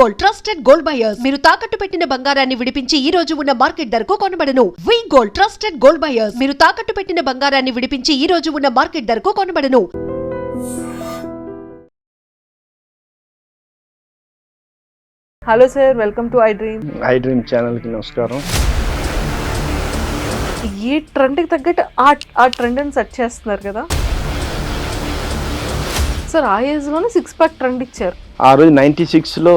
Gold trusted gold buyers మీరు తాకట్టు పెట్టిన బంగారాన్ని విడిపించి ఈ రోజు ఉన్న మార్కెట్ ధరకు కొనబడను. వి గోల్డ్ ట్రస్టెడ్ గోల్డ్ బయర్స్ మీరు తాకట్టు పెట్టిన బంగారాన్ని విడిపించి ఈ రోజు ఉన్న మార్కెట్ ధరకు కొనబడను. Hello sir, welcome to I dream. I dream ఛానల్కి నమస్కారం. ఈ ట్రెండ్కి తగ్గట్టు ఆ ట్రెండ్ని సెట్ చేస్తున్నారు కదా సార్. ఆ ఏజ్లోనే 6 ప్యాక్ ట్రెండ్ ఇచ్చారు. ఆ రోజు 96లో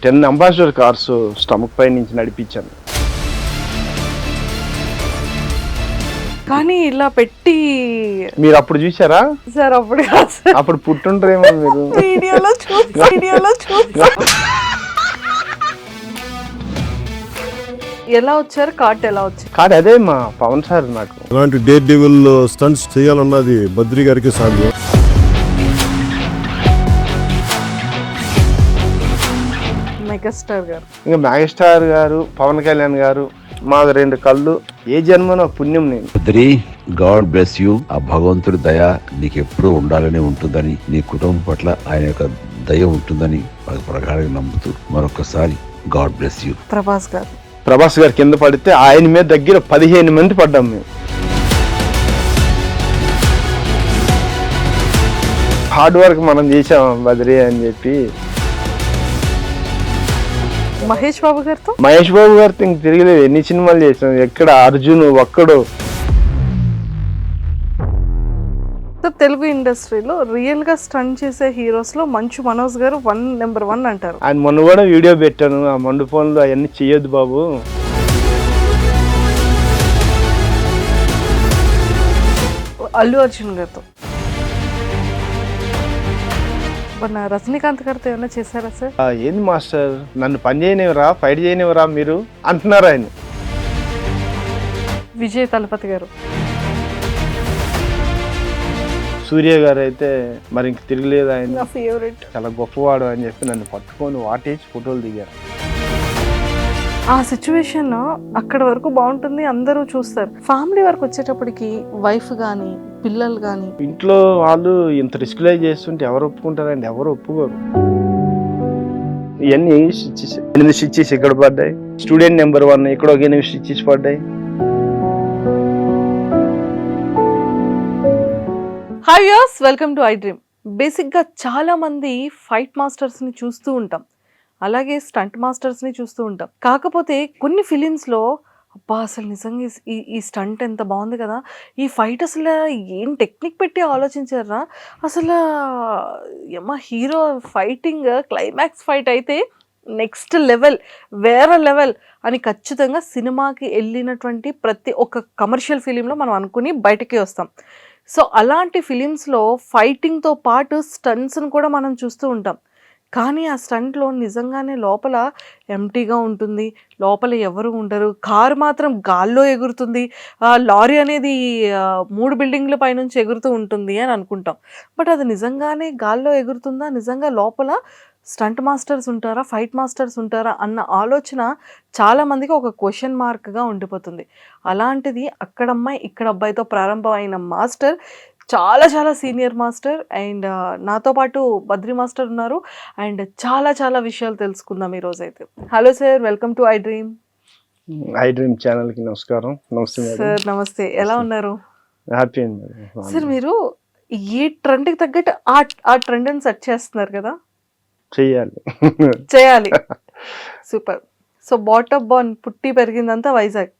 10 అంబాసిడర్ కార్స్ స్టమక్ పై నుంచి నడిపించాను. కానీ ఇలా పెట్టి మీరు అప్పుడు చూసారా సార్? అప్పుడు కాదు సార్, అప్పుడు పుట్టుంటారేమో మీరు. వీడియోలో చూసి ఎలా వచ్చారు? కార్ట్ ఎలా వచ్చారు? కాదు అదే మా పవన్ సార్ నాకు అలాంటి డేర్ డెవిల్ స్టంట్స్ చేయాలన్నది బద్రి గారికి సాధ్యం. మెగాస్టార్ గారు, ఇంకా మెగాస్టార్ గారు, పవన్ కళ్యాణ్ గారు, మాకు 2 కళ్ళు. ఏ జన్మనో పుణ్యం నేను. Badri, God bless you. ఆ భగవంతుడి దయ నీకు ఎప్పుడూ ఉండాలని ఉంటుందని, నీ కుటుంబం పట్ల ఆయన యొక్క దయ ఉంటుందని ప్రగాఢంగా నమ్ముతూ మరొకసారి గాడ్ బ్లెస్ యూ. ప్రభాస్ గారు కింద పడితే ఆయన మీద దగ్గర 15 మంది పడ్డాం మేము. హార్డ్ వర్క్ మనం చేసాం బద్రి అని చెప్పి. మహేష్ బాబు గారితో ఇంక తిరగలేదు. ఎన్ని సినిమాలు చేసాం, ఎక్కడ అర్జున్ ఒక్కడు. తెలుగు ఇండస్ట్రీలో రియల్ గా స్టంట్ చేసే హీరోస్ లో మంచు మనోజ్ గారు నెంబర్ 1 అంటారు. ఆయన మొన్న కూడా వీడియో పెట్టాను, ఆ మండు ఫోన్లో అవన్నీ చెయ్యొద్దు బాబు. అల్లు అర్జున్ గారితో, రజనీకాంత్ గారితో ఏమైనా చేశారా సార్? ఏంది మాస్టర్, నన్ను పని చేయనివరా, ఫైట్ చేయనివరా మీరు అంటున్నారు ఆయన. విజయ్ తలపతి గారు, సూర్య గారు అయితే మరి ఇంక తిరగలేదు. ఆయన నా ఫేవరెట్, చాలా గొప్పవాడు అని చెప్పి నన్ను పట్టుకొని వాటేసి ఫోటోలు దిగారు. ఆ సిచ్యువేషన్ అక్కడ వరకు బాగుంటుంది, అందరూ చూస్తారు. ఫ్యామిలీ వరకు వచ్చేటప్పటికి వైఫ్ కానీ పిల్లలు కానీ ఇంట్లో వాళ్ళు ఇంత రిస్క్లే చేస్తుంటే ఎవరు ఒప్పుకుంటారండి? ఎవరు ఒప్పుకోరు. ఇవన్నీ 8 స్టిచెస్ ఇక్కడ పడ్డాయి. స్టూడెంట్ నెంబర్ 1 ఇక్కడ ఒక 8 స్టిచెస్ పడ్డాయి. Hi viewers, welcome to I dream. బేసిక్గా చాలా మంది ఫైట్ మాస్టర్స్ని చూస్తూ ఉంటాం, అలాగే స్టంట్ మాస్టర్స్ని చూస్తూ ఉంటాం. కాకపోతే కొన్ని ఫిలిమ్స్లో అబ్బా అసలు నిజంగా ఈ స్టంట్ ఎంత బాగుంది కదా, ఈ ఫైట్ అసలు ఏం టెక్నిక్ పెట్టి ఆలోచించారా, అసలు ఏమా హీరో ఫైటింగ్ క్లైమాక్స్ ఫైట్ అయితే నెక్స్ట్ లెవెల్, వేరే లెవెల్ అని ఖచ్చితంగా సినిమాకి వెళ్ళినటువంటి ప్రతి ఒక్క కమర్షియల్ ఫిలింలో మనం అనుకుని బయటకి వస్తాం. సో అలాంటి ఫిలిమ్స్లో ఫైటింగ్తో పాటు స్టంట్స్ని కూడా మనం చూస్తూ ఉంటాం. కానీ ఆ స్టంట్లో నిజంగానే లోపల ఎంటీగా ఉంటుంది, లోపల ఎవరు ఉండరు, కారు మాత్రం గాల్లో ఎగురుతుంది, లారీ అనేది 3 బిల్డింగ్ల పైనుంచి ఎగురుతూ ఉంటుంది అని అనుకుంటాం. బట్ అది నిజంగానే గాల్లో ఎగురుతుందా, నిజంగా లోపల స్టంట్ మాస్టర్స్ ఉంటారా, ఫైట్ మాస్టర్స్ ఉంటారా అన్న ఆలోచన చాలామందికి ఒక క్వశ్చన్ మార్క్గా ఉండిపోతుంది. అలాంటిది అక్కడమ్మాయి ఇక్కడ అబ్బాయితో ప్రారంభమైన మాస్టర్ చాలా చాలా సీనియర్ మాస్టర్. అండ్ నాతో పాటు బద్రి మాస్టర్ ఉన్నారు. అండ్ చాలా చాలా విషయాలు తెలుసుకుందాం ఈరోజైతే. Hello sir, welcome to I dream. I dream ఛానల్కి నమస్కారం. నమస్తే సార్. నమస్తే, ఎలా ఉన్నారు? హ్యాపీ అండి సార్. మీరు ఏ ట్రెండ్కి తగ్గట్టు ఆ ట్రెండ్ని సెట్ చేస్తున్నారు కదా, చేయాలి. సూపర్. సో బాటమ్ బాన్ పుట్టి పెరిగిందంతా వైజాగ్.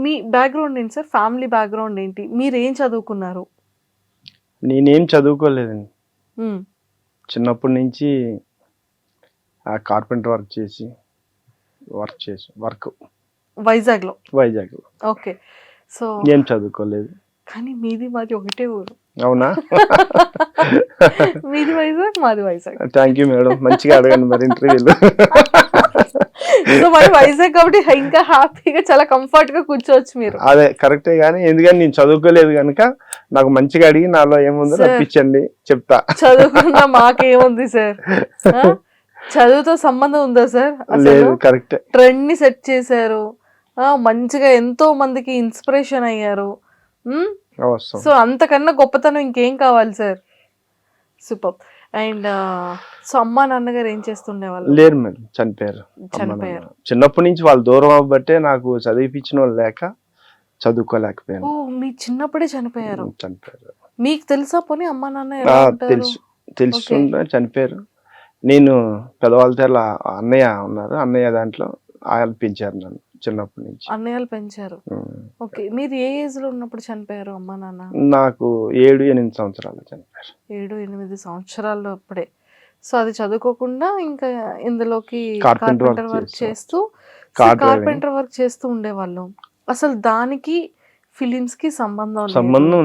మీ బ్యాక్గ్రౌండ్ ఏంటి సార్? ఫ్యామిలీ బ్యాక్గ్రౌండ్ ఏంటి? మీరు ఏం చదువుకున్నారు? నేనేం చదువుకోలేదండి. చిన్నప్పటి నుంచి ఆ కార్పెంటర్ వర్క్ వైజాగ్లో. ఓకే. సో ఏం చదువుకోలేదు. కానీ మాది ఒకటే ఊరు. అవునా? మీది వైజాగ్, మాది వైజాగ్. థ్యాంక్ యూ మేడం, మంచిగా అడగండి మరి ఇంటర్వ్యూలో. సో మరి వైజాగ్ కాబట్టి ఇంకా హ్యాపీగా చాలా కంఫర్ట్ గా కూర్చోవచ్చు మీరు. అదే కరెక్టే, కానీ ఎందుకని నేను చదువుకోలేదు కనుక నాకు మంచిగా అడిగి నాలో ఏముందో రప్పించండి, చెప్తా. చదువుకున్నా మాకేముంది సార్? చదువుతో సంబంధం ఉందా సార్? లేదు, కరెక్ట్. ట్రెండ్ ని సెట్ చేశారు, మంచిగా ఎంతో మందికి ఇన్స్పిరేషన్ అయ్యారు. సో అంతకన్నా గొప్పతనం ఇంకేం కావాలి సార్? సూపర్. అండ్ సో అమ్మా నాన్నగారు ఏం చేస్తుండే వాళ్ళు? లేరు మేడం, చనిపోయారు. అమ్మ చనిపోయారు. నాన్న చిన్నప్పటి నుంచి వాళ్ళు దూరం అవ్వబట్టే నాకు చదివిపించిన వాళ్ళు లేక చదువుకోలేకపోయాను. ఓ, మీ చిన్నప్పుడే చనిపోయారు. చనిపోయారు. మీకు తెలుసా పోనీ అమ్మా నాన్న ఎలా ఉంటారు? తెలుసుకుంటే చనిపోయారు. నేను పెద్దవాళ్ళ అన్నయ్య ఉన్నారు, అన్నయ్య దాంట్లో ఆయన పెంచారు నన్ను చిన్నప్పటి నుంచి. అన్నయ్యలు పెంచారు. ఓకే, మీరు ఏ ఏజ్ లో ఉన్నప్పుడు చనిపోయారు అమ్మా నాన్న? నాకు 7-8 సంవత్సరాలు చనిపోయారు. 7-8 సంవత్సరాల్లో అప్పుడే. సో అది చదువుకోకుండా ఇంకా ఇందులోకి Carpenter work కార్పెంటర్ వర్క్ చేస్తూ, చేస్తూ car driving. కార్పెంటర్ వర్క్ చేస్తూ ఉండేవాళ్ళు. అసలు దానికి ఫిలిమ్స్ కి సంబంధం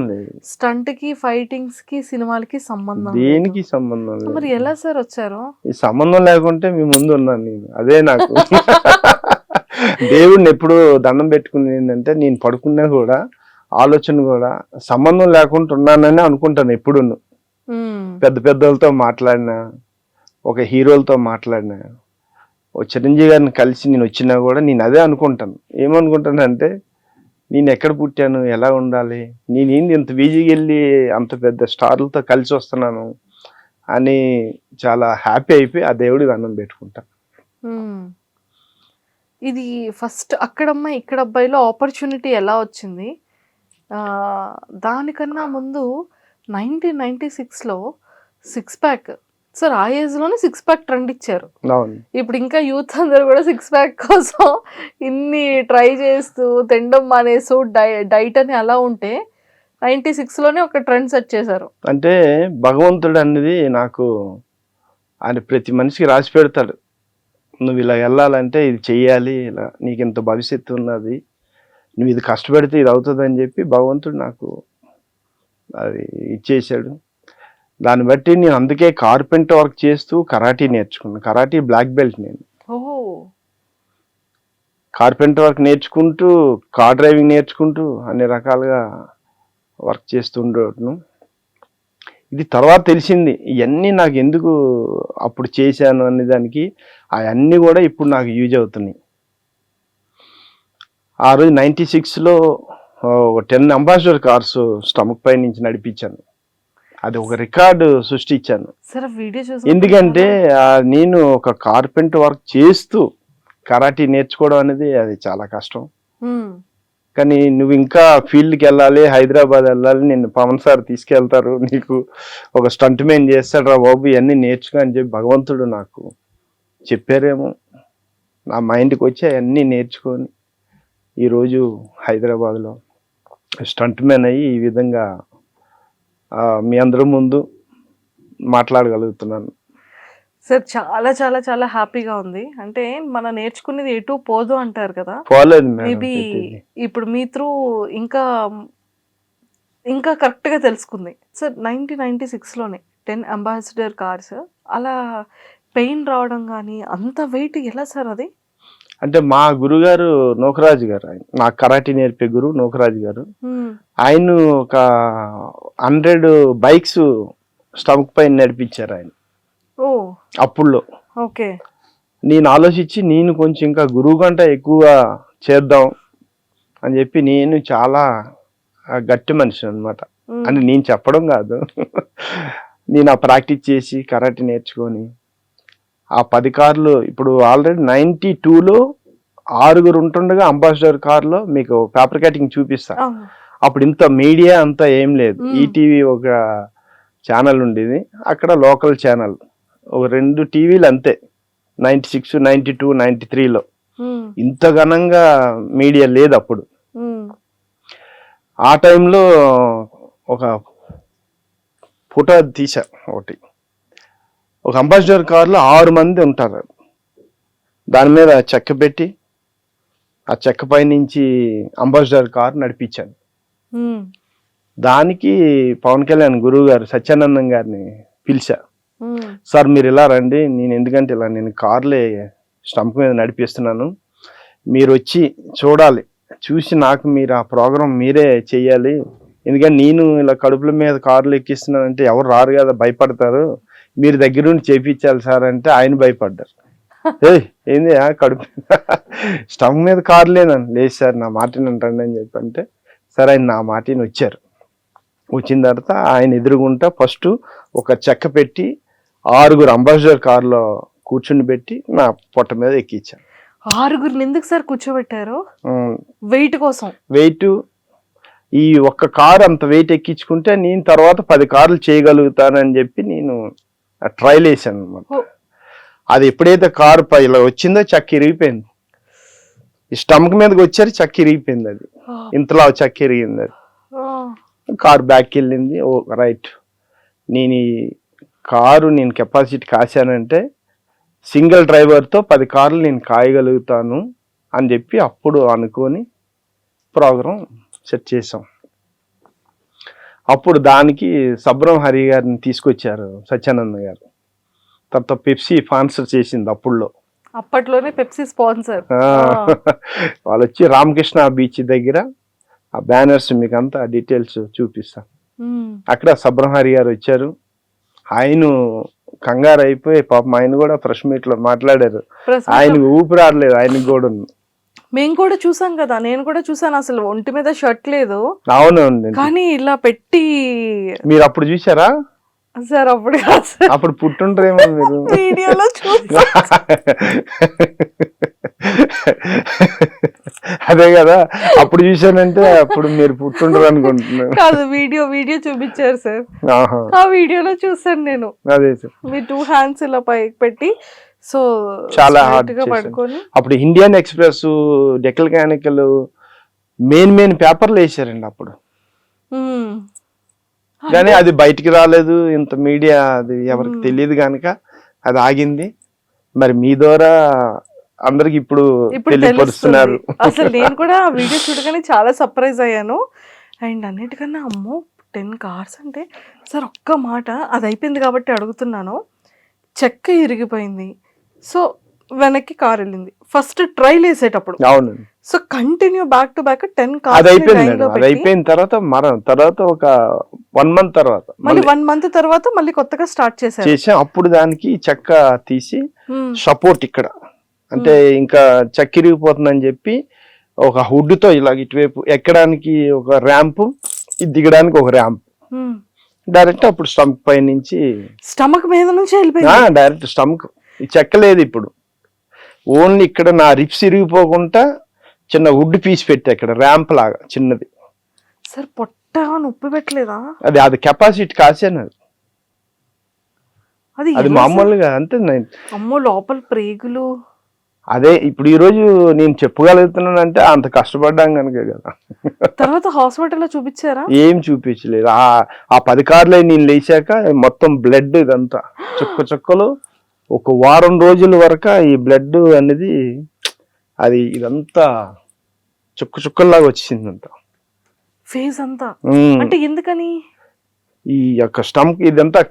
లేదు, స్టంట్ కి, ఫైటింగ్స్ కి, సినిమాలకి సంబంధం దేనికి లేదు. సంబంధం లేదు. మరి ఎలా సార్ వచ్చారు? ఈ సంబంధం లేకుంటే మీ ముందు ఉన్నాను నేను. అదే నాకు దేవుడిని ఎప్పుడు దండం పెట్టుకుని ఏంటంటే, నేను పడుకున్నా కూడా ఆలోచన కూడా సంబంధం లేకుండా ఉన్నానని అనుకుంటాను ఎప్పుడు. పెద్ద పెద్దలతో మాట్లాడినా, ఒక హీరోలతో మాట్లాడినా, ఓ చిరంజీవి గారిని కలిసి నేను వచ్చినా కూడా నేను అదే అనుకుంటాను. ఏమనుకుంటానంటే, నేను ఎక్కడ పుట్టాను, ఎలా ఉండాలి, నేనేంది ఇంత బిజీగా వెళ్ళి అంత పెద్ద స్టార్లతో కలిసి వస్తున్నాను అని చాలా హ్యాపీ అయిపోయి ఆ దేవుడికి దండం పెట్టుకుంటాను. ఇది ఫస్ట్ అక్కడమ్మ ఇక్కడ అబ్బాయిలో ఆపర్చునిటీ ఎలా వచ్చింది? దానికన్నా ముందు 1996లో 6 ప్యాక్ సార్, ఆ ఏజ్లోనే 6 ప్యాక్ ట్రెండ్ ఇచ్చారు. అవును. ఇప్పుడు ఇంకా యూత్ అందరూ కూడా 6 ప్యాక్ కోసం ఇన్ని ట్రై చేస్తూ తినడం మానేసు డైట్ అని అలా ఉంటే 96లోనే ఒక ట్రెండ్ సెట్ చేశారు. అంటే భగవంతుడు అనేది నాకు ఆయన ప్రతి మనిషికి రాసి పెడతాడు. నువ్వు ఇలా వెళ్ళాలంటే ఇది చెయ్యాలి, ఇలా నీకు ఇంత భవిష్యత్తు ఉన్నది, నువ్వు ఇది కష్టపడితే ఇది అవుతుంది అని చెప్పి భగవంతుడు నాకు అది ఇచ్చేసాడు. దాన్ని బట్టి నేను అందుకే కార్పెంటర్ వర్క్ చేస్తూ కరాటీ నేర్చుకున్నాను. కరాటీ బ్లాక్ బెల్ట్ నేను. ఓహో. కార్పెంటర్ వర్క్ నేర్చుకుంటూ, కార్ డ్రైవింగ్ నేర్చుకుంటూ అన్ని రకాలుగా వర్క్ చేస్తుండేను. ఇది తర్వాత తెలిసింది ఇవన్నీ నాకు ఎందుకు అప్పుడు చేశాను అనే దానికి. అవన్నీ కూడా ఇప్పుడు నాకు యూజ్ అవుతున్నాయి. ఆ రోజు 96లో 10 అంబాసిడర్ కార్స్ స్టమక్ పై నుంచి నడిపించాను. అది ఒక రికార్డు సృష్టించాను. ఎందుకంటే నేను ఒక కార్పెంటర్ వర్క్ చేస్తూ కరాటీ నేర్చుకోవడం అనేది అది చాలా కష్టం. కానీ నువ్వు ఇంకా ఫీల్డ్కి వెళ్ళాలి, హైదరాబాద్ వెళ్ళాలి, నిన్ను పవన్ సార్ తీసుకెళ్తారు, నీకు ఒక స్టంట్ మ్యాన్ చేస్తాడు రా బాబు, ఇవన్నీ నేర్చుకో అని చెప్పి భగవంతుడు నాకు చెప్పారేమో. నా మైండ్కి వచ్చి అవన్నీ నేర్చుకొని ఈరోజు హైదరాబాద్లో స్టంట్ మ్యాన్ అయ్యి ఈ విధంగా మీ అందరి ముందు మాట్లాడగలుగుతున్నాను. సార్ చాలా చాలా చాలా హ్యాపీగా ఉంది. అంటే మనం నేర్చుకునేది ఎటు పోదు అంటారు కదా, పోలేదు మేబీ ఇప్పుడు మీ త్రూ ఇంకా ఇంకా కరెక్ట్గా తెలుసుకుంది. సార్ 1996లోనే 10 అంబాసిడర్ కార్స్, అలా పెయిన్ రావడం కానీ అంత వెయిట్ ఎలా సార్ అది? అంటే మా గురుగారు నోకరాజు గారు, ఆయన నాకు కరాటీ నేర్పే గురువు నోకరాజు గారు. ఆయన ఒక 100 బైక్స్ స్టమక్ పైన నడిపించారు ఆయన అప్పుడులో. ఓకే. నేను ఆలోచించి నేను కొంచెం ఇంకా గురువు కంటే ఎక్కువగా చేద్దాం అని చెప్పి, నేను చాలా గట్టి మనిషి అనమాట. అంటే నేను చెప్పడం కాదు, నేను ఆ ప్రాక్టీస్ చేసి కరాటీ నేర్చుకొని ఆ 10 కార్లు ఇప్పుడు ఆల్రెడీ 92లో 6 ఉంటుండగా అంబాసిడర్ కార్లో మీకు పేపర్ కటింగ్ చూపిస్తా. అప్పుడు ఇంత మీడియా అంతా ఏం లేదు. ఈటీవీ ఒక ఛానల్ ఉండేది, అక్కడ లోకల్ ఛానల్ ఒక 2 టీవీలు అంతే. 96, 92, 93లో ఇంత ఘనంగా మీడియా లేదు అప్పుడు. ఆ టైంలో ఒక ఫోటో తీసా ఒకటి. ఒక అంబాసిడర్ కార్లో 6 మంది ఉంటారు. దాని మీద చెక్క పెట్టి ఆ చెక్క పై నుంచి అంబాసిడర్ కార్ నడిపించాను. దానికి పవన్ కళ్యాణ్ గురువు గారు సత్యానందం గారిని పిలిచా. సార్ మీరు ఇలా రండి, నేను ఎందుకంటే ఇలా నేను కార్లే స్టంప్ మీద నడిపిస్తున్నాను, మీరు వచ్చి చూడాలి, చూసి నాకు మీరు ఆ ప్రోగ్రాం మీరే చెయ్యాలి, ఎందుకంటే నేను ఇలా కడుపుల మీద కార్లు ఎక్కిస్తున్నానంటే ఎవరు రారు కదా, భయపడతారు, మీరు దగ్గర నుండి చేపించాలి సార్ అంటే ఆయన భయపడ్డారు. ఏంది కడుపు స్టంప్ మీద కారు లేదని, లేదు సార్ నా మాటని అంటండి అని చెప్పి అంటే, సరే ఆయన నా మాటని వచ్చారు. వచ్చిన తర్వాత ఆయన ఎదురుగుంటా ఫస్ట్ ఒక చెక్క పెట్టి 6 అంబాసిడర్ కారులో కూర్చుని పెట్టి నా పొట్ట మీద ఎక్కించాను. 6 ఎందుకు సార్ కూర్చోబెట్టారు? వెయిట్ కోసం. వెయిట్ ఈ ఒక్క కారు అంత వెయిట్ ఎక్కించుకుంటే నేను తర్వాత 10 కార్లు చేయగలుగుతానని చెప్పి నేను ట్రైల్ వేసాను అనమాట. అది ఎప్పుడైతే కారు ఇలా వచ్చిందో చక్క ఇరిగిపోయింది. ఈ స్టమక్ మీదకి వచ్చారు, చక్క ఇరిగిపోయింది. అది ఇంతలా చక్క ఇరిగింది. అది కారు బ్యాక్కి వెళ్ళింది. ఓ రైట్, నేను ఈ కారు నేను కెపాసిటీ కాశానంటే సింగిల్ డ్రైవర్తో 10 కార్లు నేను కాయగలుగుతాను అని చెప్పి అప్పుడు అనుకొని ప్రోగ్రాం సెట్ చేసాం. అప్పుడు దానికి సబ్రం హరి గారిని తీసుకొచ్చారు, సత్యానంద్ గారు. తర్వాత పెప్సీ స్పాన్సర్ చేసింది అప్పట్లోనే పెప్సీ స్పాన్సర్. వాళ్ళు వచ్చి రామకృష్ణ బీచ్ దగ్గర ఆ బ్యానర్స్ మీకు అంతా డీటెయిల్స్ చూపిస్తాను. అక్కడ సబ్రం హరి గారు వచ్చారు. ఆయన కంగారు అయిపోయి పాపం ఆయన కూడా ప్రెస్ మీట్ లో మాట్లాడారు. ఆయనకు ఊపిరాడలేదు. ఆయనకు కూడా మేము కూడా చూసాం కదా, నేను కూడా చూసాను. అసలు ఒంటి మీద షర్ట్ లేదు. అవునండి, కానీ ఇలా పెట్టి. మీరు అప్పుడు చూసారా సార్? అప్పుడు అప్పుడు పుట్టుంటారేమో మీరు. వీడియోలో అదే కదా, అప్పుడు చూసానంటే అప్పుడు మీరు పుట్టుంటారు అనుకుంటున్నాను. కాదు, వీడియో చూపించారు సార్. ఆ వీడియోలో చూసాను నేను. అదే సార్, మీ 2 హ్యాండ్స్ ఇలా పైకి పెట్టి సో చాలా హార్డ్ గా పడుకొని. అప్పుడు ఇండియన్ ఎక్స్ప్రెస్, డెక్కల్ మెయిన్ పేపర్లు వేసారండి అప్పుడు. కానీ అది బయటికి రాలేదు, ఇంత మీడియా అది ఎవరికి తెలియదు కనుక అది ఆగింది. మరి మీ ద్వారా అందరికి ఇప్పుడు తెలియపరుస్తున్నారు. అసలు నేను కూడా వీడియో చూడగానే చాలా సర్ప్రైజ్ అయ్యాను. అండ్ అన్నిటికన్నా అమ్మో 10 కార్స్ అంటే సార్, ఒక్క మాట అది అయిపోయింది కాబట్టి అడుగుతున్నాను. చెక్క ఇరిగిపోయింది, సో వెనక్కి కార్ వెళ్ళింది. ఫస్ట్ ట్రైల్ వేసేటప్పుడు అవును, so continue back to back 10 అది కార్స్ అయిపోయింది. అది అయిపోయిన తర్వాత ఒక 1 మంత్ తర్వాత మళ్ళీ 1 మంత్ తర్వాత మళ్ళీ కొత్తగా స్టార్ట్ చేసాం. అప్పుడు దానికి చెక్క తీసి సపోర్ట్ ఇక్కడ అంటే ఇంకా చెక్క ఇరిగిపోతుందని చెప్పి ఒక హుడ్ తో ఇలా ఇటువైపు ఎక్కడానికి ఒక ర్యాంప్, దిగడానికి ఒక ర్యాంప్. డైరెక్ట్ అప్పుడు స్టమక్ పై నుంచి స్టమక్ మీద నుంచి వెళ్ళిపోయింది. డైరెక్ట్ స్టమక్ చెక్కలేదు. ఇప్పుడు ఓన్లీ ఇక్కడ నా రిప్స్ ఇరిగిపోకుండా చిన్న వుడ్ పీస్ పెట్టి అక్కడ ర్యాంప్ లాగా చిన్నది. సార్ పొట్ట నొప్పి పెట్టలేదా? అది కెపాసిటీ కాసాను. అది మామూలుగా అంతే. అమ్మో, లోపల ప్రేగులు. అదే ఇప్పుడు ఈ రోజు నేను చెప్పగలుగుతున్నాను అంటే అంత కష్టపడ్డాం కనుక కదా. తర్వాత హాస్పిటల్లో చూపించారా? ఏం చూపించలేదు. ఆ 10 కార్లు నేను లేచాక మొత్తం బ్లడ్ ఇదంతా చుక్కలు. ఒక వారం రోజుల వరకు ఈ బ్లడ్ అనేది అది ఇదంతా చుక్కల్లాగా వచ్చింది అంతా ఫేస్ అంతా. అంటే ఎందుకని? ఈ యొక్క స్టమక్ ఇదంతా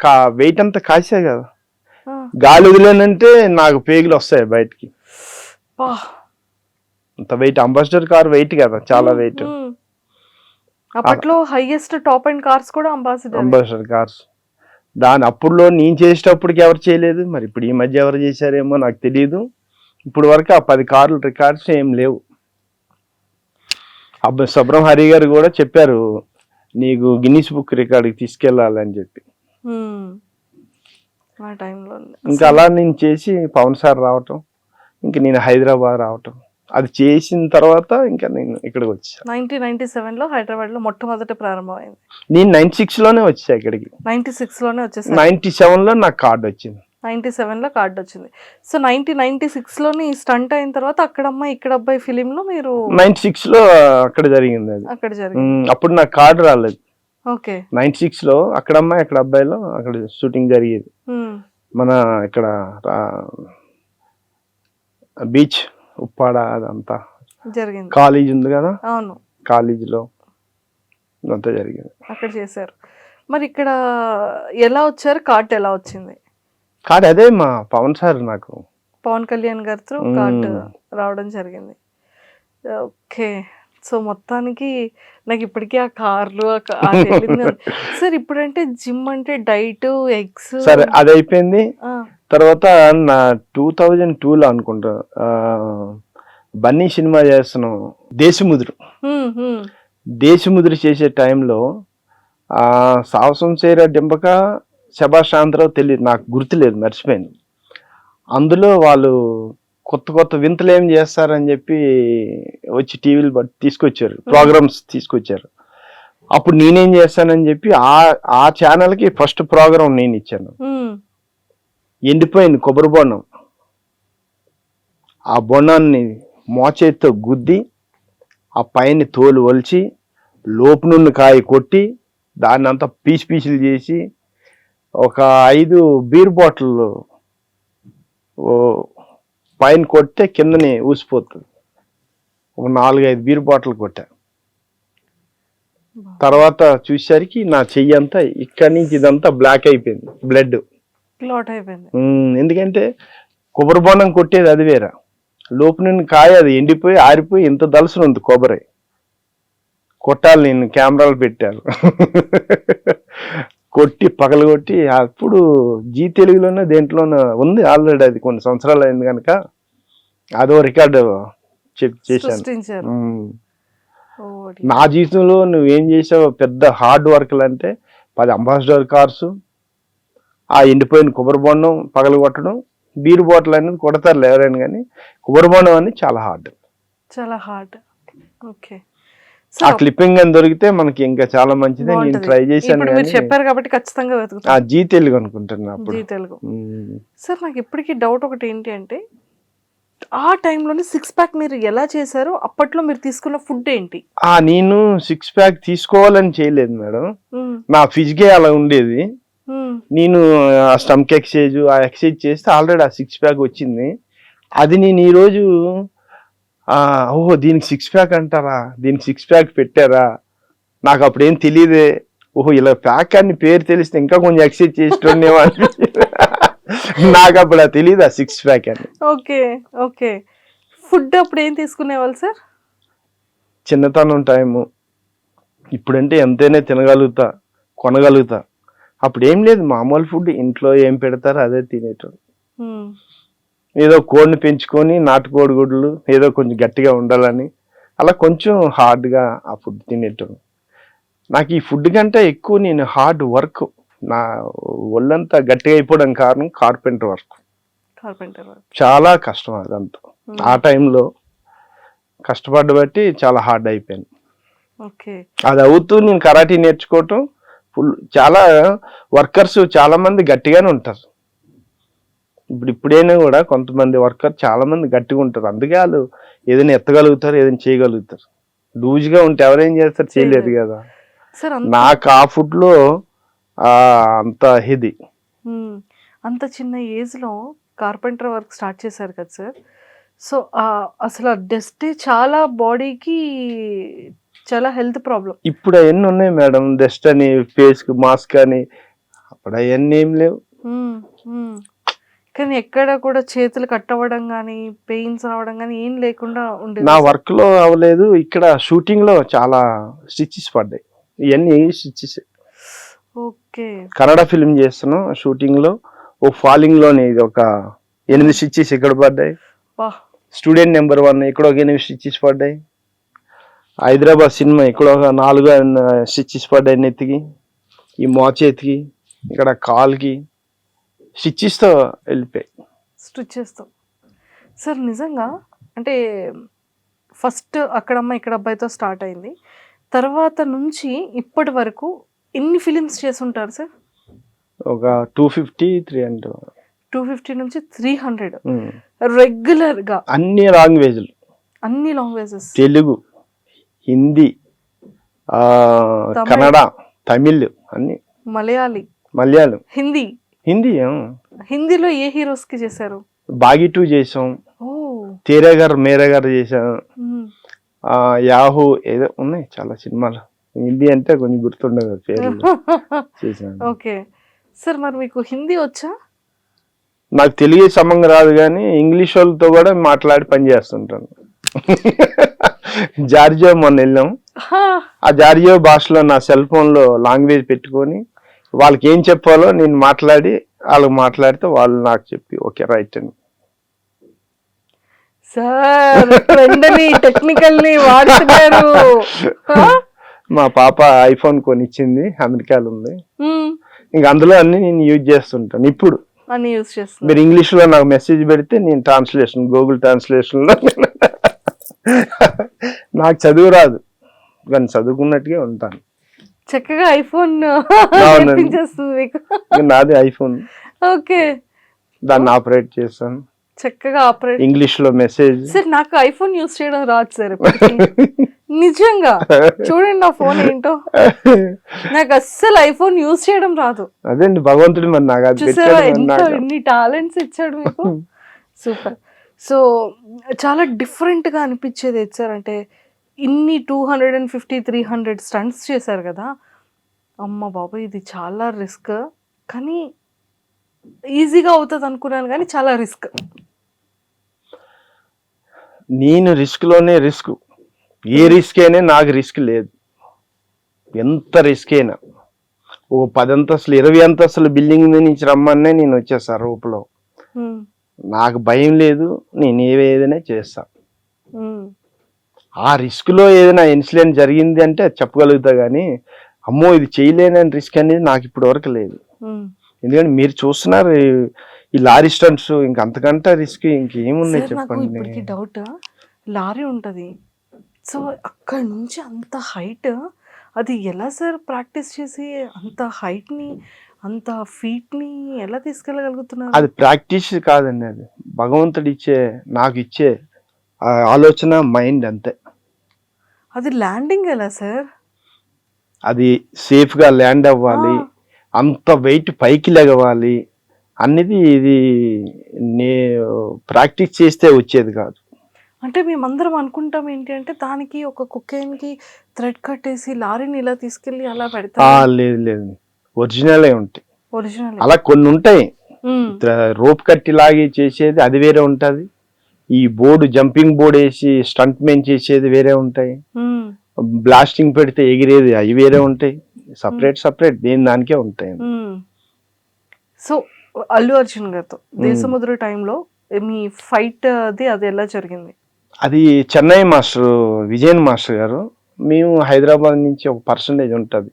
వెయిట్ అంతా కాసే కదా, గాలి వదిలేనంటే నాకు పేగులు వస్తాయి బయటికి. అంత వెయిట్, అంబాసిడర్ కార్ వెయిట్ కదా, చాలా వెయిట్. అప్పట్లో హైయెస్ట్ టాప్ అండ్ కార్స్ కూడా అంబాసిడర్ కార్స్. దాని అప్పుడులో నేను చేసేటప్పటికి ఎవరు చేయలేదు. మరి ఇప్పుడు ఈ మధ్య ఎవరు చేశారేమో నాకు తెలియదు. ఇప్పుడు వరకు ఆ 10 కార్లు రికార్డ్స్ ఏం లేవు. సబ్రం హరి గారు కూడా చెప్పారు, నీకు గిన్నిస్ బుక్ రికార్డుకి తీసుకెళ్ళాలని చెప్పి. ఇంకా అలా నేను చేసి పవన్ సార్ రావటం, ఇంకా నేను హైదరాబాద్ రావటం, అది చేసిన తర్వాత ఇంకా నేను ఇక్కడికి వచ్చాను. 1997లో హైదరాబాద్ లో మొట్టమొదటి ప్రారంభమైంది. నేను 96లోనే వచ్చా ఇక్కడికి. 96లోనే వచ్చేసాను. 97లో నాకు కార్డు వచ్చింది. 97లో కార్డు వచ్చింది. సో 1996లోని స్టంట్ అయిన తర్వాత అక్కడమ్మ ఇక్కడ అబ్బాయి ఫిలిం లో మీరు 96లో అక్కడ జరిగింది. అది అక్కడ జరిగింది. అప్పుడు నాకు కార్డు రాలేదు. ఓకే. 96లో అక్కడమ్మ ఇక్కడ అబ్బాయిలో అక్కడ షూటింగ్ జరిగేది. మన ఇక్కడ బీచ్ ఉప్పాడ అదంతా జరిగింది. కాలేజ్ ఉంది కదా, అవును, కాలేజీలో అంతా జరిగింది. అక్కడ చేశారు. మరి ఇక్కడ ఎలా వచ్చారు? కార్డు ఎలా వచ్చింది? కార్డు అదే మా పవన్ సార్, నాకు పవన్ కళ్యాణ్ గారితో కార్డు రావడం జరిగింది. ఓకే. సో మొత్తానికి నాకు ఇప్పటికీ ఆ కార్లు సార్. ఇప్పుడంటే జిమ్ అంటే డైట్, ఎగ్స్ సరే అది అయిపోయింది. తర్వాత నా 2002లో అనుకుంటా బన్నీ సినిమా చేస్తున్నాం, దేశముద్రు చేసే టైంలో సాహసం చేర డింపక శభాష్ శాంతరావు తెలియదు, నాకు గుర్తులేదు, మర్చిపోయింది. అందులో వాళ్ళు కొత్త కొత్త వింతలు ఏం చేస్తారని చెప్పి వచ్చి టీవీలు బట్టి తీసుకొచ్చారు, ప్రోగ్రామ్స్ తీసుకొచ్చారు. అప్పుడు నేనేం చేస్తానని చెప్పి ఆ ఛానల్కి ఫస్ట్ ప్రోగ్రామ్ నేను ఇచ్చాను. ఎండిపోయింది కొబ్బరి బొండం, ఆ బొండాన్ని మోచేతితో గుద్ది ఆ పైన తోలు ఒలిచి లోపు నుండి కాయ కొట్టి దాన్ని అంతా పీసులు చేసి ఒక 5 బీర్ బాటిల్ పైన కొడితే కిందని ఊసిపోతుంది. ఒక 4-5 బీర్ బాటిల్ కొట్టా. తర్వాత చూసేసరికి నా చెయ్యి అంతా ఇక్కడి నుంచి ఇదంతా బ్లాక్ అయిపోయింది, బ్లడ్ క్లాట్ అయిపోయింది. ఎందుకంటే కొబ్బరి బొండం కొట్టేది అది వేరే, లోపు నుండి కాయ అది ఎండిపోయి ఆరిపోయి ఇంత దలసలు ఉంది కొబ్బరి. కొట్టాలి, నేను కెమెరాలు పెట్టాను. కొట్టి పగలగొట్టి అప్పుడు జీ తెలుగులోనే దేంట్లోనే ఉంది ఆల్రెడీ, అది కొన్ని సంవత్సరాలు అయింది కనుక అదో రికార్డు చేశాను. సృష్టించారు. ఓ, నా జీవితంలో నువ్వేం చేసావు పెద్ద హార్డ్ వర్క్లు అంటే 10 అంబాసిడర్ కార్స్, ఆ ఎండిపోయిన కొబ్బరి బొండం పగలగొట్టడం, బీర్ బాటిల్ అనేది కొడతారు ఎవరైనా, కానీ కొబ్బరి బొండం అనేది చాలా హార్డ్. చాలా హార్డ్. ఓకే, ఆ క్లిప్పింగ్ అని దొరికితే మనకి ఇంకా చాలా మంచిది. నేను ట్రై చేశాను, ఇప్పుడు మీరు చెప్పారు కాబట్టి ఖచ్చితంగా వెతుకుతాను. ఆ జీ తెలుగు అనుకుంటున్నా అప్పుడు. జీ తెలుగు. సార్ నాకు ఇప్పటికీ డౌట్ ఒకటి ఏంటి అంటే, ఆ టైంలోనే 6 ప్యాక్ మీరు ఎలా చేశారు? అప్పట్లో మీరు తీసుకున్న ఫుడ్ ఏంటి? నేను 6 ప్యాక్ తీసుకోవాలని చేయలేదు మేడం, నా ఫిజికే అలా ఉండేది. నేను ఆ స్టమక్ ఎక్సర్సైజ్, ఆ ఎక్సర్సైజ్ చేస్తే ఆల్రెడీ ఆ 6 ప్యాక్ వచ్చింది. అది నేను ఈరోజు ఓహో దీనికి 6 ప్యాక్ అంటారా, దీనికి 6 ప్యాక్ పెట్టారా, నాకు అప్పుడేం తెలియదే. ఓహో ఇలా ప్యాక్ అని పేరు తెలిస్తే ఇంకా కొంచెం ఎక్సర్సైజ్ చేస్తుండేమో నాకు అప్పుడు తెలియదు ఆ 6 ప్యాక్ అని. Okay okay. ఫుడ్ అప్పుడు ఏం తీసుకునేవాళ్ళు సార్? చిన్నతనం టైము, ఇప్పుడంటే ఎంతైనా తినగలుగుతా, కొనగలుగుతా. అప్పుడు ఏం లేదు, మామూలు ఫుడ్, ఇంట్లో ఏం పెడతారో అదే తినేటోడు. ఏదో కోడిని పెంచుకొని నాటుకోడి గుడ్లు ఏదో కొంచెం గట్టిగా ఉండాలని అలా కొంచెం హార్డ్గా ఆ ఫుడ్ తినేటోడు. నాకు ఈ ఫుడ్ కంటే ఎక్కువ నేను హార్డ్ వర్క్, నా ఒళ్ళంతా గట్టిగా అయిపోవడం కారణం కార్పెంటర్ వర్క్. చాలా కష్టం అదంతా. ఆ టైంలో కష్టపడ్డబట్టి చాలా హార్డ్ అయిపోయాను. అది అవుతూ నేను కరాటీ నేర్చుకోవటం ఫుల్. చాలా వర్కర్స్ చాలా మంది గట్టిగానే ఉంటారు. ఇప్పుడైనా కూడా కొంతమంది వర్కర్ చాలా మంది గట్టిగా ఉంటారు, అందుకే వాళ్ళు ఏదైనా ఎత్తగలుగుతారు, ఏదైనా చేయగలుగుతారు. లూజ్గా ఉంటే ఎవరేం చేస్తారు, చేయలేరు కదా. నాకు ఆ ఫుడ్ లో అంత ఇది. అంత చిన్న ఏజ్ లో కార్పెంటర్ వర్క్ స్టార్ట్ చేశారు కదా సార్. సో అసలు డస్ట్ చాలా బాడీకి చాలా హెల్త్ ప్రాబ్లం. ఇప్పుడు అవన్నీ ఉన్నాయి మేడం, డస్ట్ అని, ఫేస్ కి మాస్క్ అని. అప్పుడు అవన్నీ ఏం లేవు. కానీ ఎక్కడ కూడా చేతులు కట్టవడం కానీ పెయిన్స్ రావడం కానీ ఏం లేకుండా ఉండేది. నా వర్క్ లో అవ్వలేదు. ఇక్కడ షూటింగ్ లో చాలా స్టిచెస్ పడ్డాయి, ఇవన్నీ స్టిచెస్. ఓకే. కన్నడ ఫిల్మ్ చేస్తున్నాం, షూటింగ్ లో ఓ ఫాలింగ్ లోని ఒక 8 స్టిచెస్ ఇక్కడ పడ్డాయి. స్టూడెంట్ నెంబర్ 1 ఇక్కడ ఒక 8 స్టిచెస్ పడ్డాయి. హైదరాబాద్ సినిమా ఇక్కడ ఒక 4 స్టిచెస్ పడ్డాయి నెత్తికి, ఈ మోచేతికి, ఇక్కడ కాల్కి స్టిచెస్తో వెళ్ళిపోయాయి. స్టిచెస్తో. సార్ నిజంగా అంటే ఫస్ట్ అక్కడమ్మ ఇక్కడ అబ్బాయితో స్టార్ట్ అయింది, తర్వాత నుంచి ఇప్పటి వరకు ఎన్ని ఫిలిమ్స్ చేస్తుంటారు సార్? ఒక 250-300. 250 నుంచి 300 రెగ్యులర్ గా. అన్ని లాంగ్వేజ్లు, అన్ని లాంగ్వేజెస్, తెలుగు, హిందీ, కన్నడ, తమిళ్, అన్ని, మలయాళం, హిందీ. హిందీలో ఏ హీరోస్ కి చేశారు? బాగి 2 చేసాం, తేరే గారు మేరే గారు చేసాం, యాహూ ఏదో ఉన్నాయి చాలా సినిమాలు. హిందీ అంటే కొంచెం గుర్తుండదు పేరు చేశాను. ఓకే సార్, మరి మీకు హిందీ వచ్చా? నాకు తెలుగు సమంగా రాదు, కానీ ఇంగ్లీష్ వాళ్ళతో కూడా మాట్లాడి పని చేస్తుంటాను. జార్జియో మొన్న వెళ్ళాం, ఆ జార్జియో భాషలో నా సెల్ ఫోన్ లో లాంగ్వేజ్ పెట్టుకొని వాళ్ళకి ఏం చెప్పాలో నేను మాట్లాడి వాళ్ళకి మాట్లాడితే వాళ్ళు నాకు చెప్పి ఓకే రైట్ అని. సార్ టెక్నికల్లీ వాడుతున్నారు. మా పాప ఐఫోన్ కొనిచ్చింది, అమెరికాలో ఉంది. ఇంక అందులో అన్ని నేను యూజ్ చేస్తుంటాను. ఇప్పుడు అని యూజ్ చేస్తున్నారు. మీరు ఇంగ్లీష్ లో నాకు మెసేజ్ పెడితే నేను ట్రాన్స్లేషన్ గూగుల్ ట్రాన్స్లేషన్ లో నాకు చదువు రాదు కానీ చదువుకున్నట్టుగా ఉంటాను. చక్కగా ఐఫోన్ అవునండి. నేర్పించేస్తుంది మీకు. ఇక నాది ఐఫోన్, ఓకే, దాన్ని ఆపరేట్ చేస్తాను. చక్కగా ఆపరేట్. ఇంగ్లీష్ లో మెసేజ్. సార్ నాకు ఐఫోన్ యూజ్ చేయడం రాదు సార్ నిజంగా. చూడండి నా ఫోన్ ఏంటో, నాకు అస్సలు ఐఫోన్ యూజ్ చేయడం రాదు. అదేండి భగవంతుడు మరి నాకు అది చూసారా పెట్టాడు మరి ఎంత నాకు. ఎన్ని టాలెంట్స్ ఇచ్చాడు మీకు. సూపర్. సో చాలా డిఫరెంట్ గా అనిపించేది ఏది సార్ అంటే ఇన్ని 250, 300 స్టంట్స్ చేశారు కదా. అమ్మ బాబా, ఇది చాలా రిస్క్, కానీ ఈజీగా అవుతుంది అనుకున్నాను కానీ చాలా రిస్క్. నేను రిస్క్ లోనే రిస్క్. ఏ రిస్క్ అయినా నాకు రిస్క్ లేదు. ఎంత రిస్క్ అయినా ఓ 10 అంతస్తులు 20 అంతస్తుల బిల్డింగ్ మీద నుంచి రమ్మన్నే నేను వచ్చేసా రూపులో. నాకు భయం లేదు, నేను ఏదైనా చేస్తా. ఆ రిస్క్ లో ఏదైనా ఇన్సిడెంట్ జరిగింది అంటే అది చెప్పగలుగుతా కానీ అమ్మో ఇది చేయలేనని రిస్క్ అనేది నాకు ఇప్పటి వరకు లేదు. ఎందుకంటే మీరు చూస్తున్నారు ఈ లారీ స్టంట్స్, ఇంక అంతకంటే రిస్క్ ఇంకేమున్నాయి చెప్పండి. ఇప్పటికి డౌట్, లారీ ఉంటది, సో అక్కడ నుంచి అంత హైట్ అది ఎలా సార్ ప్రాక్టీస్ చేసి అంత హైట్ ని అంత ఫీట్ ని ఎలా తీసుకెళ్ళగలుగుతున్నారు? అది ప్రాక్టీస్ కాదండి, అది భగవంతుడు ఇచ్చే నాకు ఇచ్చే ఆలోచన మైండ్ అంతే. అది ల్యాండింగ్ ఎలా సార్? అది సేఫ్ గా ల్యాండ్ అవ్వాలి, అంత వెయిట్ పైకి లెగవాలి అనేది ఇది ప్రాక్టీస్ చేస్తే వచ్చేది కాదు. అంటే మేమందరం అనుకుంటాం ఏంటి అంటే దానికి ఒక కుక్కైన్ కి థ్రెడ్ కట్టేసి లారీని ఇలా తీసుకెళ్లి అలా పెడతారు. లేదు లేదు, ఒరిజినల్ ఉంటాయి. ఒరిజినల్ అలా కొన్ని ఉంటాయి, రోప్ కట్టి లాగి చేసేది అది వేరే ఉంటది. ఈ బోర్డు జంపింగ్ బోర్డు వేసి స్టంట్ మెన్ చేసేది వేరే ఉంటాయి. బ్లాస్టింగ్ పెడితే ఎగిరేది అవి వేరే ఉంటాయి. సపరేట్ దేని దానికే ఉంటాయి. సో అల్లు అర్జున్ గారితో దేశముద్ర టైంలో మీ ఫైట్ అది ఎలా జరిగింది? అది చెన్నై మాస్టర్ విజయన్ మాస్టర్ గారు, మేము హైదరాబాద్ నుంచి ఒక పర్సంటేజ్ ఉంటుంది,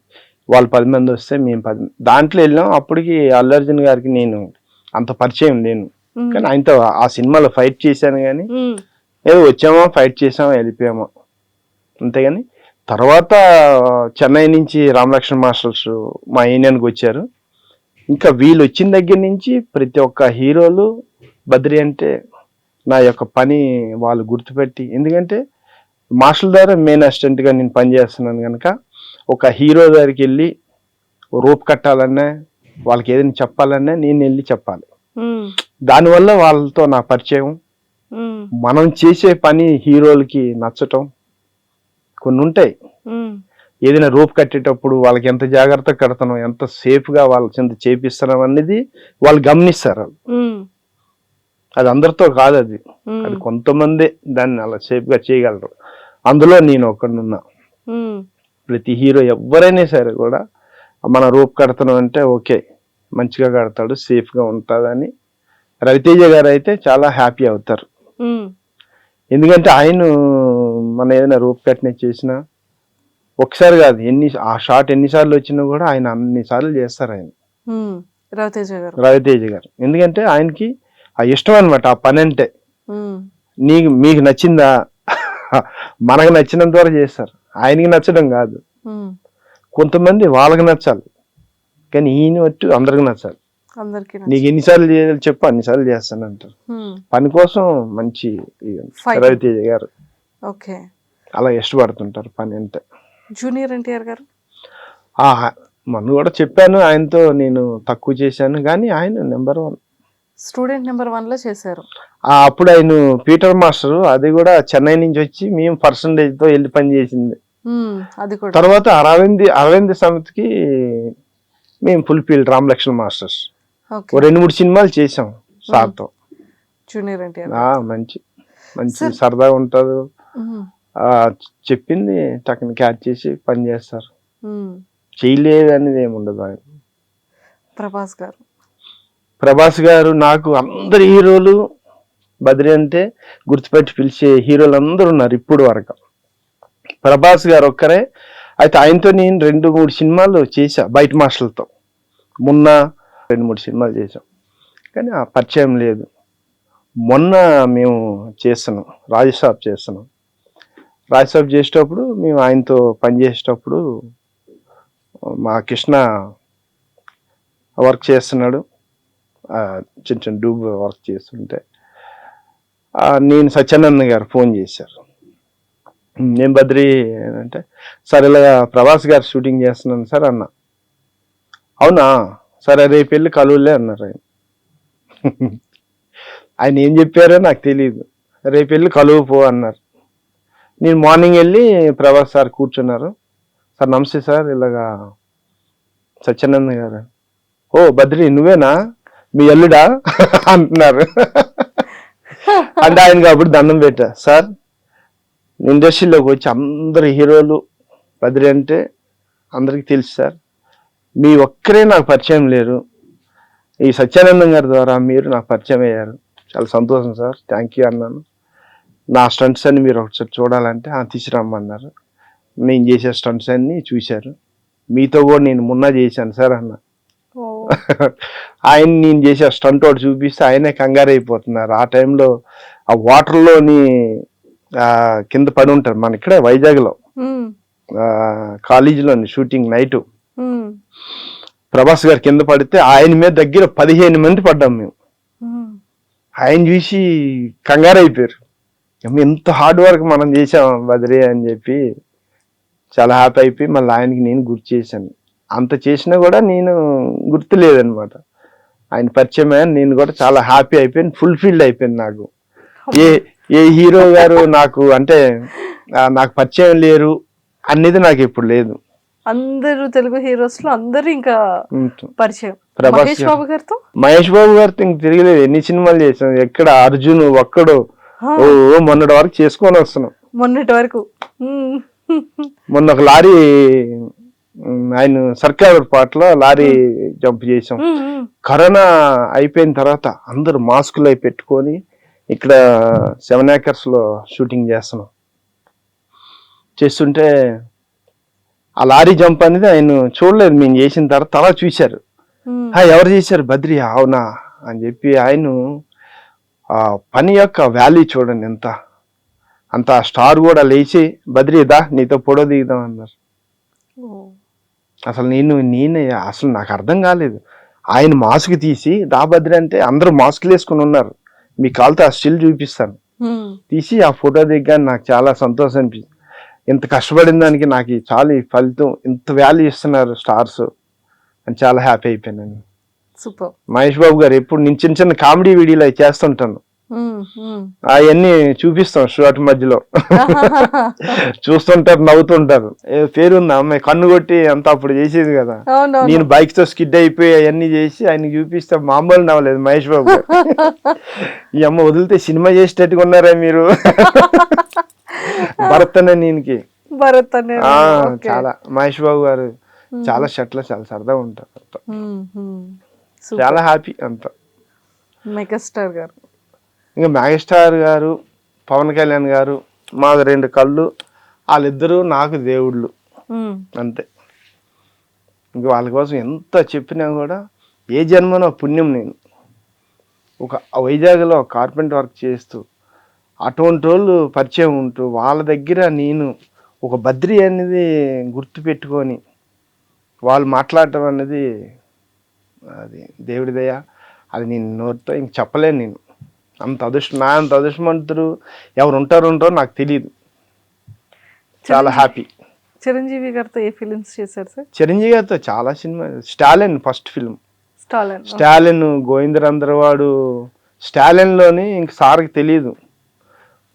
వాళ్ళు 10 మంది వస్తే మేము 10 దాంట్లో వెళ్ళాం. అప్పటికి అల్లు అర్జున్ గారికి నేను అంత పరిచయం లేను, కానీ ఆయనతో ఆ సినిమాలో ఫైట్ చేశాను. కానీ ఏదో వచ్చామా ఫైట్ చేసామా వెళ్ళిపోయామా అంతేగాని. తర్వాత చెన్నై నుంచి రామలక్ష్మణ్ మాస్టర్స్ మా యూనియన్కి వచ్చారు. ఇంకా వీళ్ళు వచ్చిన దగ్గర నుంచి ప్రతి ఒక్క హీరోలు బద్రి అంటే నా యొక్క పని వాళ్ళు గుర్తుపెట్టి, ఎందుకంటే మాస్టర్ల ద్వారా మెయిన్ అసిస్టెంట్గా నేను పనిచేస్తున్నాను కనుక ఒక హీరో దగ్గరికి వెళ్ళి రోప్ కట్టాలన్నా వాళ్ళకి ఏదైనా చెప్పాలన్నా నేను వెళ్ళి చెప్పాలి. దానివల్ల వాళ్ళతో నా పరిచయం, మనం చేసే పని హీరోలకి నచ్చటం కొన్ని ఉంటాయి. ఏదైనా రోప్ కట్టేటప్పుడు వాళ్ళకి ఎంత జాగ్రత్త కడతాం, ఎంత సేఫ్ గా వాళ్ళ చింత చేపిస్తున్నాం అనేది వాళ్ళు గమనిస్తారు. అది అందరితో కాదు, అది కొంతమందే దాన్ని అలా సేఫ్ గా చేయగలరు. అందులో నేను ఒకడున్నా. ప్రతి హీరో ఎవరైనా సరే కూడా మన రోప్ కడతాం అంటే ఓకే మంచిగా కడతాడు, సేఫ్ గా ఉంటుందని రవితేజ గారు అయితే చాలా హ్యాపీ అవుతారు. ఎందుకంటే ఆయన మన ఏదైనా రోప్ కట్టిన చేసినా ఒకసారి కాదు, ఆ షాట్ ఎన్నిసార్లు వచ్చినా కూడా ఆయన అన్నిసార్లు చేస్తారు ఆయన రవితేజ గారు. ఎందుకంటే ఆయనకి ఆ ఇష్టం అనమాట ఆ పని అంటే. మీకు నచ్చిందా, మనకు నచ్చినంత వరకు చేస్తారు, ఆయనకి నచ్చడం కాదు. కొంతమంది వాళ్ళకి నచ్చాలి కానీ ఈయన వచ్చి అందరికి నచ్చాలి. నీకు ఎన్నిసార్లు చేయాలి చెప్పు అన్నిసార్లు చేస్తాను అంటారు. పని కోసం మంచి రవితేజ గారు అలా ఇష్టపడుతుంటారు పని అంటే. జూనియర్ ఎన్టీఆర్ గారు మొన్న కూడా చెప్పాను, ఆయనతో నేను తక్కువ చేశాను కానీ ఆయన నెంబర్ 1 స్టూడెంట్ నెంబర్ 1 లో చేశారు. అప్పుడు ఆయన పీటర్ మాస్టర్, అది కూడా చెన్నై నుంచి వచ్చి మేము పర్సంటేజ్ తో వెళ్ళి పని చేసింది. తర్వాత అరవింద్ సమితికి మేము ఫుల్ ఫీల్డ్ రామలక్ష్మణ్ మాస్టర్స్ 2-3 సినిమాలు చేసాం సార్తో. జూనియర్ ఎన్టీఆర్ మంచి సరదాగా ఉంటారు, చెప్పింది టక్కన క్యాచ్ చేసి పని చేస్తారు, చేయలేదు అనేది ఏమి ఉండదు. ఆయన ప్రభాస్ గారు నాకు అందరి హీరోలు బద్రి అంటే గుర్తుపెట్టి పిలిచే హీరోలు అందరూ ఉన్నారు ఇప్పుడు వరకు. ప్రభాస్ గారు ఒక్కరే అయితే, ఆయనతో నేను 2-3 సినిమాలు చేశా బయట మాస్టర్లతో. మొన్న 2-3 సినిమాలు చేసాం, కానీ ఆ పరిచయం లేదు. మొన్న మేము చేస్తున్నాం, రాజసాబ్ చేస్తున్నాం. రాజసాబ్ చేసేటప్పుడు మేము ఆయనతో పనిచేసేటప్పుడు మా కృష్ణ వర్క్ చేస్తున్నాడు, చిన్న చిన్న డూబ్ వర్క్ చేస్తుంటే నేను సత్యానంద్ గారు ఫోన్ చేశారు. నేను బద్రి అంటే, సార్ ఇలాగా ప్రభాస్ గారు షూటింగ్ చేస్తున్నాను సార్ అన్న. అవునా, సరే రేపు వెళ్ళి కలువులే అన్నారు ఆయన. ఆయన ఏం చెప్పారో నాకు తెలియదు. రేపు వెళ్ళి కలువు పో అన్నారు. నేను మార్నింగ్ వెళ్ళి ప్రభాస్ సార్ కూర్చున్నారు. సార్ నమస్తే సార్, ఇలాగా సత్యానంద్ గారు. ఓ బద్రి నువ్వేనా, మీ అల్లుడా అంటున్నారు. అంటే ఆయనకి అప్పుడు దండం పెట్టా. సార్ ఇండస్ట్రీలోకి వచ్చి అందరు హీరోలు బద్రి అంటే అందరికి తెలుసు సార్, మీ ఒక్కరే నాకు పరిచయం లేరు, ఈ సత్యానందం గారి ద్వారా మీరు నాకు పరిచయం అయ్యారు, చాలా సంతోషం సార్, థ్యాంక్ యూ అన్నాను. నా స్టంట్స్ అన్ని మీరు ఒకసారి చూడాలంటే తీసుకురమ్మన్నారు. నేను చేసే స్టంట్స్ అన్ని చూశారు. మీతో కూడా నేను మొన్న చేశాను సార్ అన్న. ఆయన నేను చేసే స్టంట్ ఒకటి చూపిస్తే ఆయనే కంగారు అయిపోతున్నారు. ఆ టైంలో ఆ వాటర్లోని కింద పడి ఉంటారు. మన ఇక్కడే వైజాగ్లో కాలేజీలోని షూటింగ్ నైటు ప్రభాస్ గారు కింద పడితే ఆయన మీద దగ్గర 15 మంది పడ్డాం మేము. ఆయన చూసి కంగారు అయిపోయారు. ఎంత హార్డ్ వర్క్ మనం చేసాం బద్రి అని చెప్పి చాలా హ్యాపీ అయిపోయి మళ్ళీ ఆయనకి నేను గుర్తు చేశాను. అంత చేసినా కూడా నేను గుర్తు లేదనమాట. ఆయన పరిచయం అయ్యాను, నేను కూడా చాలా హ్యాపీ అయిపోయాను, ఫుల్ఫిల్డ్ అయిపోయింది. నాకు ఏ హీరో గారు నాకు అంటే నాకు పరిచయం లేరు అనేది నాకు ఎప్పుడు లేదు. అందరూ తెలుగు హీరోస్ లో అందరూ ఇంకా పరిచయం. ప్రభాస్ మహేష్ బాబు గారితో ఇంక తిరగలేదు. ఎన్ని సినిమాలు చేసాం, ఎక్కడ అర్జున్ ఒక్కడు మొన్నటి వరకు చేసుకొని వస్తున్నాం. మొన్నటి వరకు మొన్న ఒక లారీ ఆయన సర్కార్ పాటలో లారీ జంప్ చేసాం. కరోనా అయిపోయిన తర్వాత అందరూ మాస్కులు అవి పెట్టుకొని ఇక్కడ 7 acres లో షూటింగ్ చేస్తుంటే ఆ లారీ జంప్ అనేది ఆయన చూడలేదు. మేము చేసిన తర్వాత చూశారు. ఎవరు చేశారు, బద్రి అవునా అని చెప్పి ఆయన ఆ పని యొక్క వాల్యూ చూడండి ఎంత. అంత స్టార్ కూడా లేచి బద్రి దా నీతో ఫోటో దిగుదాం అన్నారు. అసలు నేనే అసలు నాకు అర్థం కాలేదు. ఆయన మాస్క్ తీసి దా బద్రి అంటే అందరూ మాస్కులు వేసుకుని ఉన్నారు. మీ కాల్తో ఆ స్టిల్ చూపిస్తాను, తీసి ఆ ఫోటో దిగ్గాని నాకు చాలా సంతోషం అనిపించింది. ఇంత కష్టపడిన దానికి నాకు చాలా ఫలితం, ఇంత వాల్యూ ఇస్తున్నారు స్టార్స్ అని చాలా హ్యాపీ అయిపోయాను. సూపర్. మహేష్ బాబు గారు ఎప్పుడు నేను చిన్న చిన్న కామెడీ వీడియోలు అవి చేస్తుంటాను, అవన్నీ చూపిస్తాం షార్ట్ మధ్యలో. చూస్తుంటారు, నవ్వుతుంటారు. పేరుంది అమ్మాయి కన్ను కొట్టి అంత అప్పుడు చేసేది కదా. నేను బైక్ తో స్కిడ్ అయిపోయి అవన్నీ చేసి ఆయనకి చూపిస్తే మామూలు నవ్వలేదు మహేష్ బాబు గారు. ఈ అమ్మ వదిలితే సినిమా చేసేటట్టుగా ఉన్నారా మీరు. భరత్ అనే నేనికి చాలా మహేష్ బాబు గారు చాలా షర్ట్లో చాలా సరదాగా ఉంటారు. చాలా హ్యాపీ అంత. మెగాస్టార్ గారు, ఇంకా మెగాస్టార్ గారు, పవన్ కళ్యాణ్ గారు మాకు 2 కళ్ళు, వాళ్ళిద్దరూ నాకు దేవుళ్ళు అంతే. ఇంక వాళ్ళ కోసం ఎంత చెప్పినా కూడా ఏ జన్మనో పుణ్యం. నేను ఒక వైజాగ్లో కార్పెంటర్ వర్క్ చేస్తూ అటువంటి వాళ్ళు పరిచయం ఉంటూ వాళ్ళ దగ్గర నేను ఒక బద్రి అనేది గుర్తు పెట్టుకొని వాళ్ళు మాట్లాడటం అనేది అది దేవుడి దయ. అది నేను నోటితో ఇంక చెప్పలేను. నేను అంత అంత అదృష్టవంతులు ఎవరు ఉంటారో నాకు తెలియదు. చాలా హ్యాపీ. చిరంజీవి గారితో ఏ ఫిలిమ్స్ చేశారు సార్? చిరంజీవి గారితో చాలా సినిమా. స్టాలిన్ ఫస్ట్ ఫిల్మ్, స్టాలిన్ గోవిందరందరవాడు. స్టాలిన్లోని ఇంక సార్కి తెలియదు,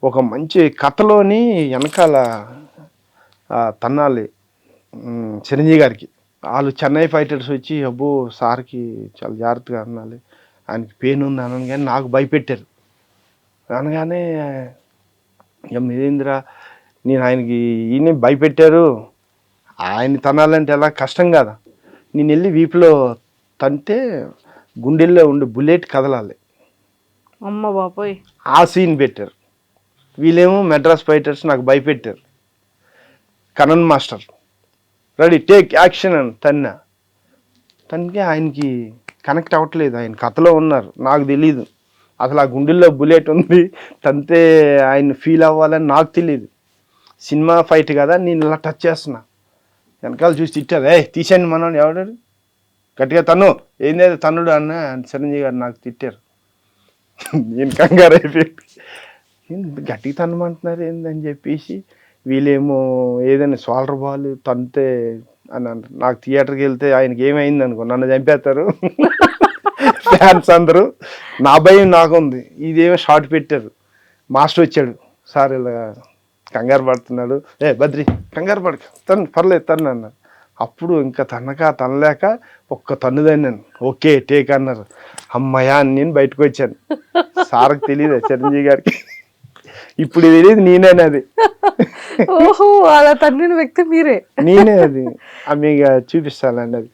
ఒక మంచి కథలోని వెనకాల తన్నాలి చిరంజీవి గారికి. వాళ్ళు చెన్నై ఫైటర్స్ వచ్చి అబ్బో సార్కి చాలా జాగ్రత్తగా అనాలి, ఆయనకి పెయిన్ ఉంది అనగానే కానీ నాకు భయపెట్టారు. అనగానే మీరేంద్ర నేను ఆయనకి ఈయన భయపెట్టారు, ఆయన తనాలంటే ఎలా కష్టం కదా. నేను వెళ్ళి వీపులో తంటే గుండెల్లో ఉండి బుల్లెట్ కదలాలి. అమ్మ బాబోయ్, ఆ సీన్ పెట్టారు. వీళ్ళేమో మెడ్రాస్ ఫైటర్స్ నాకు భయపెట్టారు. Kanan master ready take action అని తన్నా. తనకి ఆయనకి కనెక్ట్ అవ్వట్లేదు, ఆయన కథలో ఉన్నారు, నాకు తెలీదు. అసలు ఆ గుండెల్లో బుల్లెట్ ఉంది, తంతే ఆయన ఫీల్ అవ్వాలని నాకు తెలియదు. సినిమా ఫైట్ కదా, నేను ఇలా టచ్ చేస్తున్నా, వెనకాల చూసి తిట్టారు, తీసేయండి మనోడు, ఎవడాడు గట్టిగా తన్ను, ఏంది తన్నుడు అన్న చిరంజీవి గారు నాకు తిట్టారు. నేను కంగారు అయిపోయి గట్టిగా తన్నమంటున్నారు ఏందని చెప్పేసి, వీళ్ళేమో ఏదైనా సోలర్ బాల్ తంతే అని అంటారు. నాకు థియేటర్కి వెళ్తే ఆయనకి ఏమైంది అనుకో, నన్ను చంపేస్తారు ఫ్యాన్స్ అందరూ. నా భయం నాకుంది. ఇదేమో షార్ట్ పెట్టారు, మాస్టర్ వచ్చాడు, సార్ ఇలా కంగారు పడుతున్నాడు, బద్రి కంగారు పడక తను పర్లేదు తను అన్నారు. అప్పుడు ఇంకా తనలేక ఒక్క తన్నుదాన్ని, ఓకే టేక్ అన్నారు. అమ్మయ్యా అని నేను బయటకు వచ్చాను. సార్కి తెలియదు, చిరంజీవి గారికి ఇప్పుడు తెలియదు నేనేనది. ఓహో, అలా తన్నిన వ్యక్తి మీరే. నేనే అది, ఆమె చూపిస్తానండి అది.